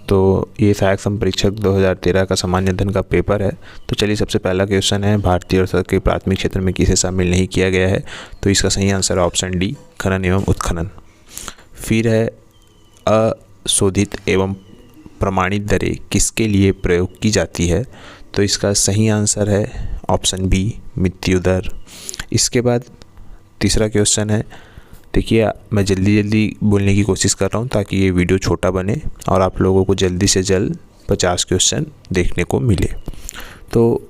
तो ये सहायक संपरीक्षक 2013 का सामान्य अध्ययन का पेपर है। तो चलिए, सबसे पहला क्वेश्चन है, भारतीय अर्थशास्त्र के प्राथमिक क्षेत्र में किसे शामिल नहीं किया गया है? तो इसका सही आंसर है ऑप्शन डी, खनन एवं उत्खनन। फिर है, अशोधित एवं प्रमाणित दरें किसके लिए प्रयोग की जाती है? तो इसका सही आंसर है ऑप्शन बी, मृत्यु दर। इसके बाद तीसरा क्वेश्चन है, देखिए मैं जल्दी बोलने की कोशिश कर रहा हूँ ताकि ये वीडियो छोटा बने और आप लोगों को जल्दी से जल्द 50 क्वेश्चन देखने को मिले। तो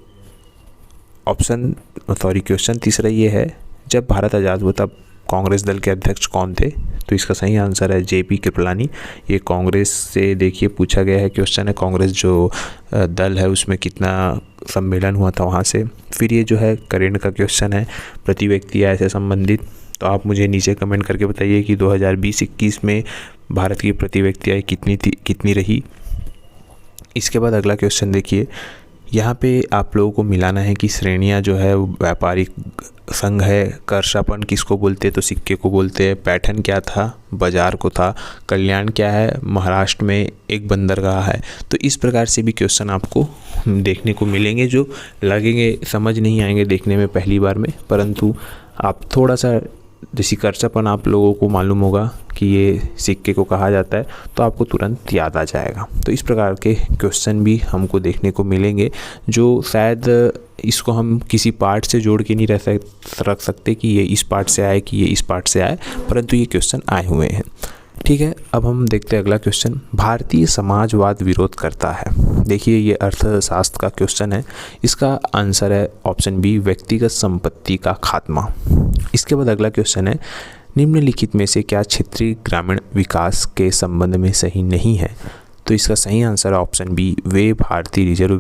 क्वेश्चन तीसरा ये है, जब भारत आज़ाद हुआ तब कांग्रेस दल के अध्यक्ष कौन थे? तो इसका सही आंसर है जेपी कृपलानी। ये कांग्रेस से देखिए पूछा गया है क्वेश्चन है, कांग्रेस जो दल है उसमें कितना सम्मेलन हुआ था वहाँ से। फिर ये जो है करंट का क्वेश्चन है, प्रति व्यक्ति आय से संबंधित। तो आप मुझे नीचे कमेंट करके बताइए कि 2020-21 में भारत की प्रति व्यक्ति आय कितनी रही। इसके बाद अगला क्वेश्चन देखिए, यहाँ पे आप लोगों को मिलाना है कि श्रेणियाँ जो है व्यापारिक संघ है, कर्षापन किसको बोलते हैं? तो सिक्के को बोलते हैं। पैठन क्या था? बाजार को था। कल्याण क्या है? महाराष्ट्र में एक बंदरगाह है। तो इस प्रकार से भी क्वेश्चन आपको देखने को मिलेंगे जो लगेंगे समझ नहीं आएंगे देखने में पहली बार में, परंतु आप थोड़ा सा जैसी कर्षापन आप लोगों को मालूम होगा कि ये सिक्के को कहा जाता है तो आपको तुरंत याद आ जाएगा। तो इस प्रकार के क्वेश्चन भी हमको देखने को मिलेंगे जो शायद इसको हम किसी पार्ट से जोड़ के नहीं रख सकते कि ये इस पार्ट से आए कि ये इस पार्ट से आए, परंतु ये क्वेश्चन आए हुए हैं। ठीक है, अब हम देखते हैं अगला क्वेश्चन, भारतीय समाजवाद विरोध करता है। देखिए ये अर्थशास्त्र का क्वेश्चन है, इसका आंसर है ऑप्शन बी, व्यक्तिगत संपत्ति का खात्मा। इसके बाद अगला क्वेश्चन है, निम्नलिखित में से क्या क्षेत्रीय ग्रामीण विकास के संबंध में सही नहीं है? तो इसका सही आंसर है ऑप्शन बी, वे भारतीय रिजर्व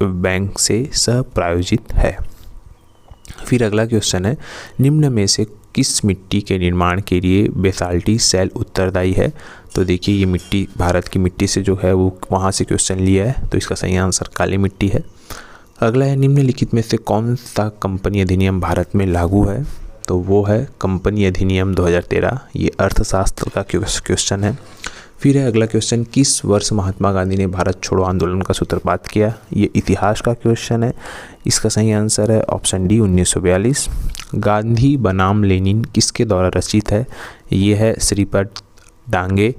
बैंक से सह प्रायोजित है। फिर अगला क्वेश्चन है, निम्न में से किस मिट्टी के निर्माण के लिए बेसाल्टी सेल उत्तरदायी है? तो देखिए ये मिट्टी भारत की मिट्टी से जो है वो वहाँ से क्वेश्चन लिया है, तो इसका सही आंसर काली मिट्टी है। अगला है, निम्नलिखित में से कौन सा कंपनी अधिनियम भारत में लागू है? तो वो है कंपनी अधिनियम 2013। ये अर्थशास्त्र का क्वेश्चन है। फिर है अगला क्वेश्चन, किस वर्ष महात्मा गांधी ने भारत छोड़ो आंदोलन का सूत्रपात किया? ये इतिहास का क्वेश्चन है। इसका सही आंसर है ऑप्शन डी, 1942। गांधी बनाम लेनिन किसके द्वारा रचित है? ये है श्रीपद डांगे।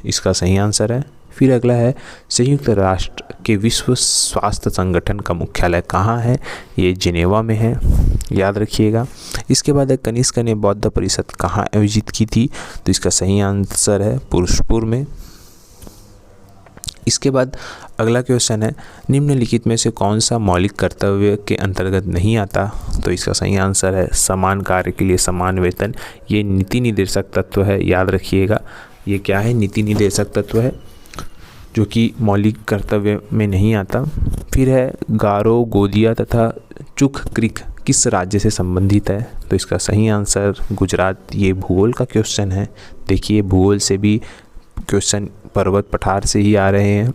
इसका सही आंसर है। फिर अगला है, संयुक्त राष्ट्र के विश्व स्वास्थ्य संगठन का मुख्यालय कहाँ है? ये जिनेवा में है, याद रखिएगा। इसके बाद कनिष्क ने बौद्ध परिषद कहाँ आयोजित की थी? तो इसका सही आंसर है पुरुषपुर में। इसके बाद अगला क्वेश्चन है, निम्नलिखित में से कौन सा मौलिक कर्तव्य के अंतर्गत नहीं आता? तो इसका सही आंसर है समान कार्य के लिए समान वेतन। ये नीति निर्देशक तत्व है, याद रखिएगा। ये क्या है? नीति निर्देशक तत्व है जो कि मौलिक कर्तव्य में नहीं आता। फिर है, गारो, गोदिया तथा चुख क्रिक किस राज्य से संबंधित है? तो इसका सही आंसर गुजरात। ये भूगोल का क्वेश्चन है। देखिए भूगोल से भी क्वेश्चन पर्वत पठार से ही आ रहे हैं,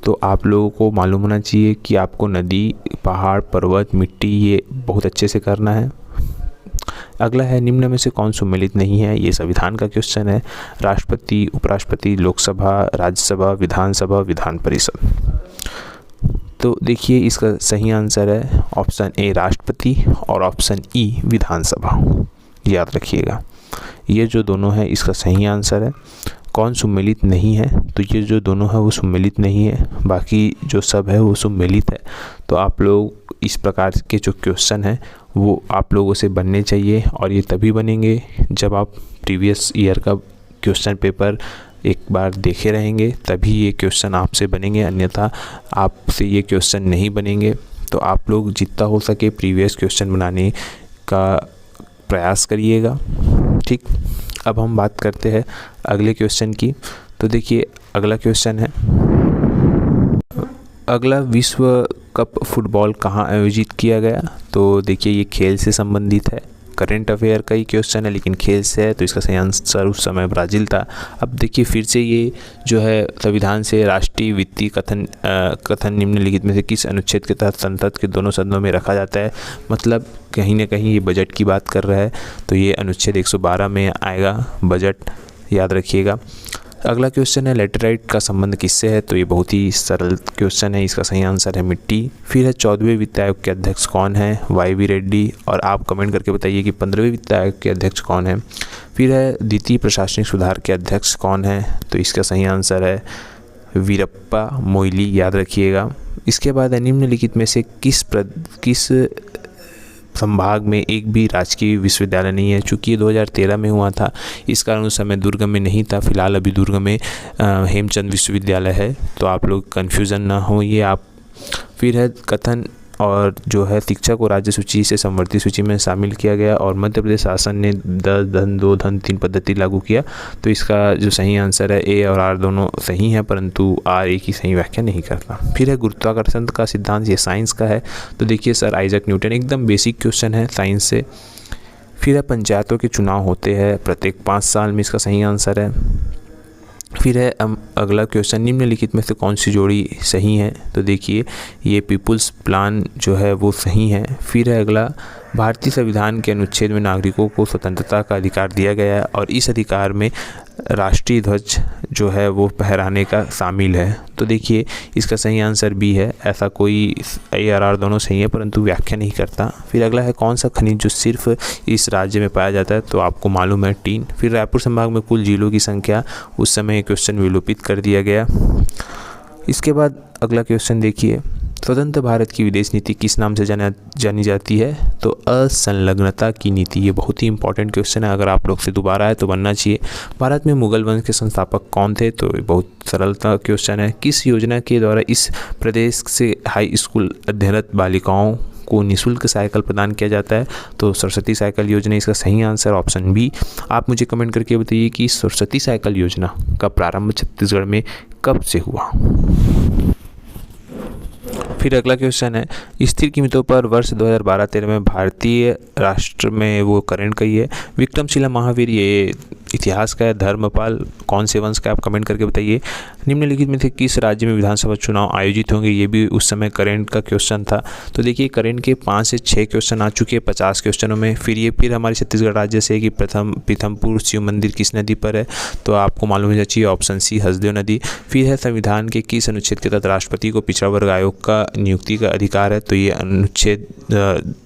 तो आप लोगों को मालूम होना चाहिए कि आपको नदी, पहाड़, पर्वत, मिट्टी ये बहुत अच्छे से करना है। अगला है, निम्न में से कौन सुमेलित नहीं है? ये संविधान का क्वेश्चन है। राष्ट्रपति, उपराष्ट्रपति, लोकसभा, राज्यसभा, विधानसभा, विधान परिषद। तो देखिए इसका सही आंसर है ऑप्शन ए, राष्ट्रपति, और ऑप्शन ई, विधानसभा। याद रखिएगा ये जो दोनों है इसका सही आंसर है। कौन सुमेलित नहीं है? तो ये जो दोनों है वो सुमेलित नहीं है, बाकी जो सब है वो सुमेलित है। तो आप लोग इस प्रकार के जो क्वेश्चन हैं वो आप लोगों से बनने चाहिए, और ये तभी बनेंगे जब आप प्रीवियस ईयर का क्वेश्चन पेपर एक बार देखे रहेंगे, तभी ये क्वेश्चन आपसे बनेंगे, अन्यथा आपसे ये क्वेश्चन नहीं बनेंगे। तो आप लोग जितना हो सके प्रीवियस क्वेश्चन बनाने का प्रयास करिएगा। ठीक, अब हम बात करते हैं अगले क्वेश्चन की। तो देखिए अगला क्वेश्चन है, अगला विश्व कप फुटबॉल कहाँ आयोजित किया गया? तो देखिए ये खेल से संबंधित है, करंट अफेयर का ही क्वेश्चन है लेकिन खेल से है, तो इसका सही आंसर उस समय ब्राज़ील था। अब देखिए फिर से ये जो है संविधान से राष्ट्रीय वित्तीय कथन निम्नलिखित में से किस अनुच्छेद के तहत संसद के दोनों सदनों में रखा जाता है? मतलब कहीं ना कहीं ये बजट की बात कर रहा है, तो ये अनुच्छेद 112 में आएगा बजट, याद रखिएगा। अगला क्वेश्चन है लेटेराइट का संबंध किससे है, तो ये बहुत ही सरल क्वेश्चन है, इसका सही आंसर है मिट्टी। फिर है 14वें वित्त आयोग के अध्यक्ष कौन है, YV रेड्डी, और आप कमेंट करके बताइए कि 15वें वित्त आयोग के अध्यक्ष कौन है। फिर है द्वितीय प्रशासनिक सुधार के अध्यक्ष कौन है, तो इसका सही आंसर है वीरप्पा मोइली, याद रखिएगा। इसके बाद है निम्नलिखित में से किस संभाग में एक भी राजकीय विश्वविद्यालय नहीं है। चूँकि ये 2013 में हुआ था, इस कारण उस समय दुर्ग में नहीं था। फिलहाल अभी दुर्ग में हेमचंद विश्वविद्यालय है, तो आप लोग कन्फ्यूज़न ना हो ये आप। फिर है कथन और जो है शिक्षा को राज्य सूची से संवर्ती सूची में शामिल किया गया और मध्य प्रदेश शासन ने 10 धन 2 धन 3 पद्धति लागू किया, तो इसका जो सही आंसर है A और R दोनों सही हैं, परंतु R एक ही सही व्याख्या नहीं करता। फिर है गुरुत्वाकर्षण का सिद्धांत, ये साइंस का है, तो देखिए सर आइजैक न्यूटन, एकदम बेसिक क्वेश्चन है साइंस से। फिर है पंचायतों के चुनाव होते हैं प्रत्येक 5 साल में, इसका सही आंसर है। फिर है अगला क्वेश्चन, निम्नलिखित में से कौन सी जोड़ी सही है, तो देखिए ये पीपुल्स प्लान जो है वो सही है। फिर है अगला, भारतीय संविधान के अनुच्छेद में नागरिकों को स्वतंत्रता का अधिकार दिया गया है और इस अधिकार में राष्ट्रीय ध्वज जो है वो फहराने का शामिल है, तो देखिए इसका सही आंसर B है। ऐसा कोई A और R दोनों सही है परंतु व्याख्या नहीं करता। फिर अगला है कौन सा खनिज जो सिर्फ इस राज्य में पाया जाता है, तो आपको मालूम है टीन। फिर रायपुर संभाग में कुल झीलों की संख्या, उस समय क्वेश्चन विलोपित कर दिया गया। इसके बाद अगला क्वेश्चन देखिए, स्वतंत्र भारत की विदेश नीति किस नाम से जानी जाती है, तो असंलग्नता की नीति। ये बहुत ही इंपॉर्टेंट क्वेश्चन है, अगर आप लोग से दोबारा है तो बनना चाहिए। भारत में मुगल वंश के संस्थापक कौन थे, तो बहुत सरलता क्वेश्चन है। किस योजना के द्वारा इस प्रदेश से हाई स्कूल अध्ययनरत बालिकाओं को निःशुल्क साइकिल प्रदान किया जाता है, तो सरस्वती साइकिल योजना, इसका सही आंसर ऑप्शन B। आप मुझे कमेंट करके बताइए कि सरस्वती साइकिल योजना का प्रारंभ छत्तीसगढ़ में कब से हुआ। फिर अगला क्वेश्चन है, स्थिर कीमतों पर वर्ष 2012-13 में भारतीय राष्ट्र में वो करंट कही है। विक्रमशिला महावीर ये इतिहास का है। धर्मपाल कौन से वंश का, आप कमेंट करके बताइए। निम्नलिखित में से किस राज्य में विधानसभा चुनाव आयोजित होंगे, ये भी उस समय करंट का क्वेश्चन था। तो देखिए करंट के 5 से 6 क्वेश्चन आ चुके हैं 50 क्वेश्चनों में। फिर हमारे छत्तीसगढ़ राज्य से कि पीथमपुर शिव मंदिर किस नदी पर है, तो आपको मालूम होना चाहिए ऑप्शन C हसदेव नदी। फिर है संविधान के किस अनुच्छेद के तहत राष्ट्रपति को पिछड़ा वर्ग आयोग का नियुक्ति का अधिकार है, तो ये अनुच्छेद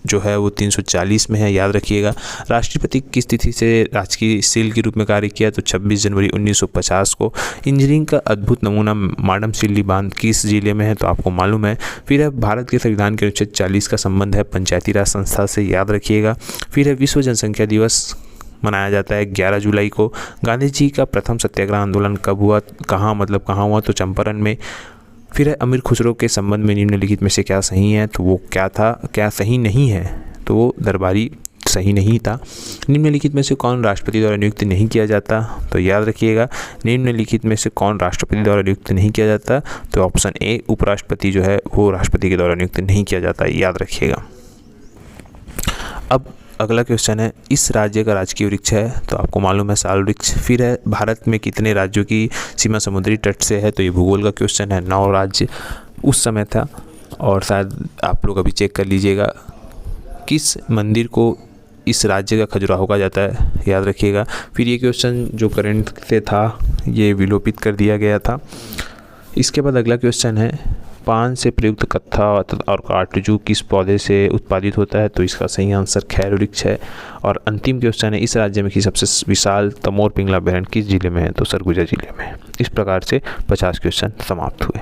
जो है वो 340 में है, याद रखिएगा। राष्ट्रपति किस तिथि से राजकीय सील के रूप में कार्य किया, तो 26 जनवरी 1950 को। इंजीनियरिंग का अद्भुत नमूना माडम सिल्ली बांध किस जिले में है, तो आपको मालूम है। फिर है भारत के संविधान के अनुच्छेद 40 का संबंध है पंचायती राज संस्था से, याद रखिएगा। फिर है विश्व जनसंख्या दिवस मनाया जाता है 11 जुलाई को। गांधी जी का प्रथम सत्याग्रह आंदोलन कब हुआ, कहाँ हुआ, तो चंपारण में। फिर है अमीर खुसरो के संबंध में निम्नलिखित में से क्या सही है, तो वो क्या सही नहीं है, तो वो दरबारी सही नहीं था। निम्नलिखित में से कौन राष्ट्रपति द्वारा नियुक्त नहीं किया जाता, तो याद रखिएगा निम्नलिखित में से कौन राष्ट्रपति द्वारा नियुक्त नहीं किया जाता, तो ऑप्शन A उपराष्ट्रपति जो है वो राष्ट्रपति के द्वारा नियुक्त नहीं किया जाता, याद रखिएगा। अब अगला क्वेश्चन है, इस राज्य का राजकीय वृक्ष है, तो आपको मालूम है साल वृक्ष। फिर है भारत में कितने राज्यों की सीमा समुद्री तट से है, तो ये भूगोल का क्वेश्चन है। 9 राज्य उस समय था, और शायद आप लोग अभी चेक कर लीजिएगा। किस मंदिर को इस राज्य का खजुराहो कहा जाता है, याद रखिएगा। फिर ये क्वेश्चन जो करंट से था ये विलोपित कर दिया गया था। इसके बाद अगला क्वेश्चन है, पान से प्रयुक्त कत्था और काटजू किस पौधे से उत्पादित होता है, तो इसका सही आंसर खैर वृक्ष है। और अंतिम क्वेश्चन है, इस राज्य में की सबसे विशाल तमोर पिंगला अभयारण्य किस जिले में है, तो सरगुजा जिले में। इस प्रकार से 50 क्वेश्चन समाप्त हुए।